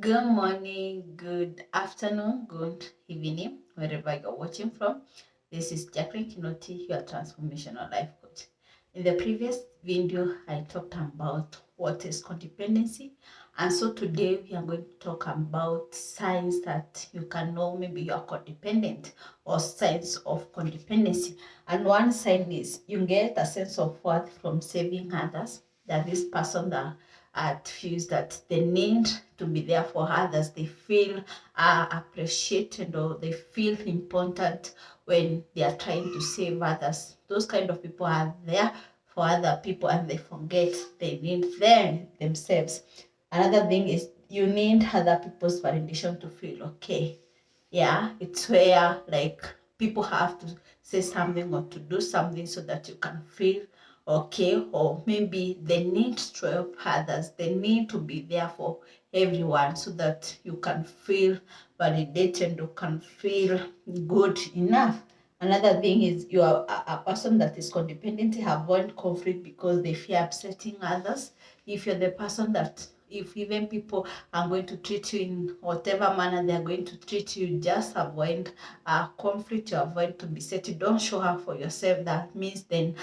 Good morning, good afternoon, good evening, wherever you're watching from. This is Jacqueline Kinoti, your transformational life coach. In the previous video, I talked about what is codependency. And so today we are going to talk about signs that you can know maybe you are codependent or signs of codependency. And one sign is you get a sense of worth from saving others, that this person that feels that they need to be there for others. They feel appreciated or they feel important when they are trying to save others. Those kind of people are there for other people and they forget they need them themselves. Another thing is you need other people's validation to feel okay. Yeah, it's where like people have to say something or to do something so that you can feel okay, or maybe they need to help others. They need to be there for everyone so that you can feel validated, you can feel good enough. Another thing is you are a person that is codependent, avoid conflict because they fear upsetting others. If you're the person that if even people are going to treat you in whatever manner they are going to treat you, just avoid conflict, you avoid to be set. You don't show up for yourself. That means then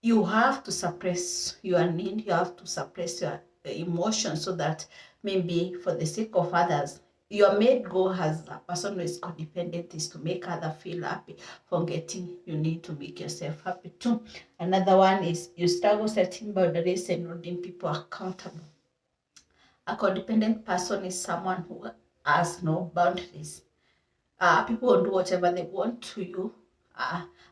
you have to suppress your need, you have to suppress your emotions so that maybe for the sake of others, your main goal as a person who is codependent is to make others feel happy, forgetting you need to make yourself happy too. Another one is you struggle setting boundaries and holding people accountable. A codependent person is someone who has no boundaries. People will do whatever they want to you.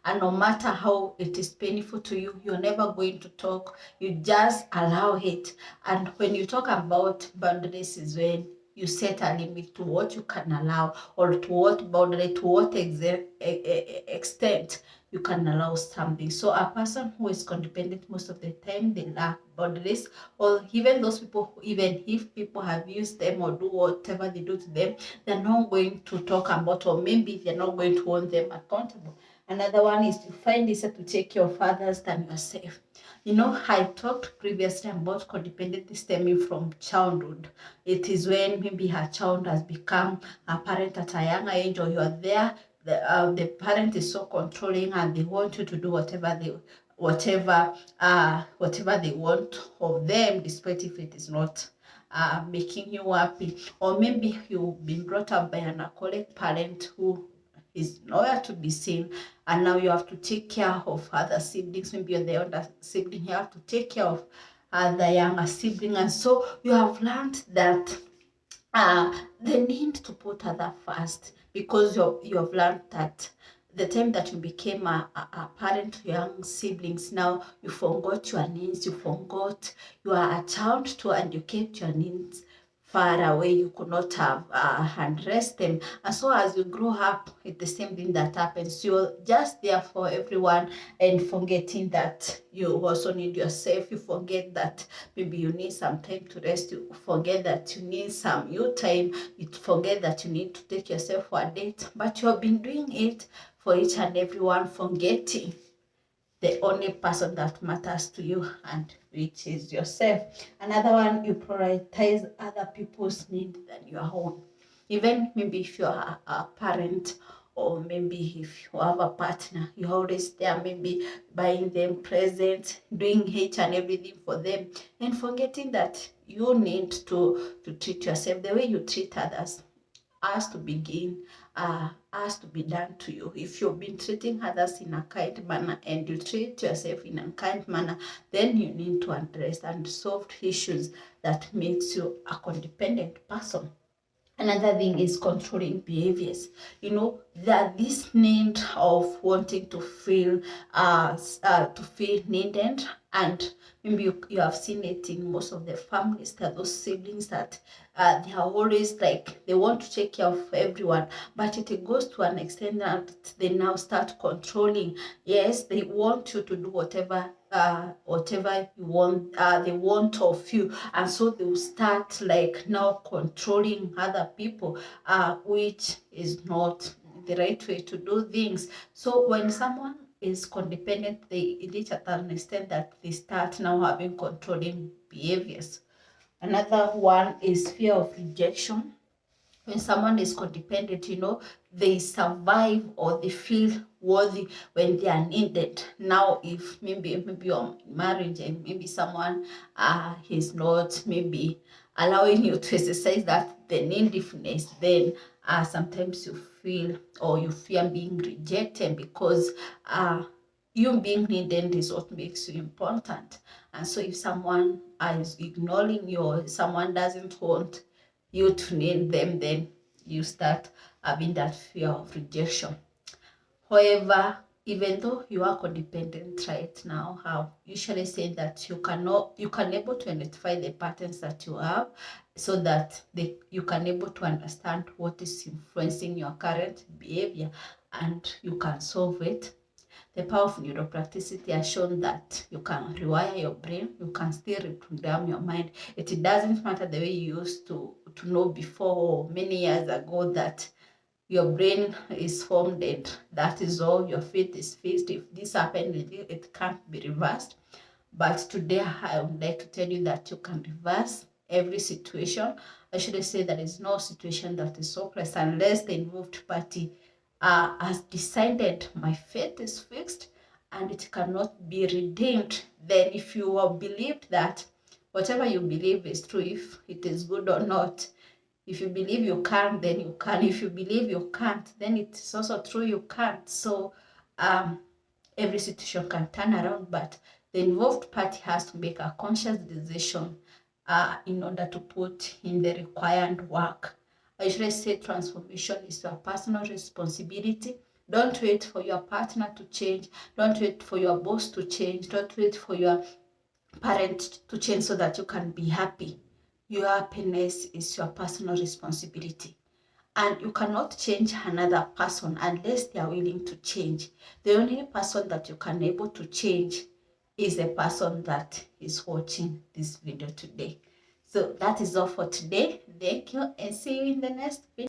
And no matter how it is painful to you, you're never going to talk. You just allow it. And when you talk about boundaries is when you set a limit to what you can allow or to what boundary, to what extent you can allow something. So a person who is codependent most of the time, they lack boundaries, or even those people, even if people have used them or do whatever they do to them, they're not going to talk about, or maybe they're not going to hold them accountable. Another one is to find easier to take care of others than yourself. You know, I talked previously about codependency stemming from childhood. It is when maybe her child has become a parent at a younger age, or you are there, the parent is so controlling and they want you to do whatever they want of them, despite if it is not making you happy. Or maybe you've been brought up by an alcoholic parent who is nowhere to be seen, and now you have to take care of other siblings. Maybe you're the older sibling, you have to take care of the younger sibling, and so you have learned that the need to put other first, because you have learned that the time that you became a parent to young siblings, now you forgot your needs, you forgot you are a child too, and you kept your needs far away. You could not have addressed them. And so as you grow up, it's the same thing that happens. You're just there for everyone and forgetting that you also need yourself. You forget that maybe you need some time to rest. You forget that you need some you time. You forget that you need to take yourself for a date. But you have been doing it for each and everyone, forgetting the only person that matters to you, and which is yourself. Another one, you prioritize other people's needs than your own. Even maybe if you're a parent, or maybe if you have a partner, you're always there, maybe buying them presents, doing each and everything for them, and forgetting that you need to treat yourself the way you treat others has to begin, has to be done to you. If you've been treating others in a kind manner and you treat yourself in a kind manner, then you need to address and solve issues that makes you a codependent person. Another thing is controlling behaviors. You know, that this need of wanting to feel needed, and maybe you have seen it in most of the families, that those siblings that they are always like they want to take care of everyone, but it goes to an extent that they now start controlling. Yes, they want you to do whatever you want, they want of you, and so they will start like now controlling other people, which is not the right way to do things. So when someone is codependent, they reach at an extent that they start now having controlling behaviors. Another one is fear of rejection. When someone is codependent, they survive or they feel worthy when they are needed. Now, if maybe you're in marriage and maybe someone is not maybe allowing you to exercise that the neediness, then sometimes you feel or you fear being rejected because you being needed is what makes you important. And so if someone is ignoring you or someone doesn't want you to need them, then you start having that fear of rejection. However, even though you are codependent right now, how usually say that you can able to identify the patterns that you have, so that you can able to understand what is influencing your current behavior and you can solve it. The power of neuroplasticity has shown that you can rewire your brain, you can still reprogram your mind. It doesn't matter the way you used to know before or many years ago that your brain is formed and that is all, your fate is fixed. If this happened with you, it can't be reversed. But today I would like to tell you that you can reverse every situation. I should say there is no situation that is hopeless unless the involved party has decided my fate is fixed and it cannot be redeemed. Then if you have believed that whatever you believe is true, if it is good or not, if you believe you can, then you can. If you believe you can't, then it's also true you can't. So every situation can turn around, but the involved party has to make a conscious decision in order to put in the required work. I usually say transformation is your personal responsibility. Don't wait for your partner to change. Don't wait for your boss to change. Don't wait for your parent to change so that you can be happy. Your happiness is your personal responsibility. And you cannot change another person unless they are willing to change. The only person that you can able to change is the person that is watching this video today. So that is all for today. Thank you and see you in the next video.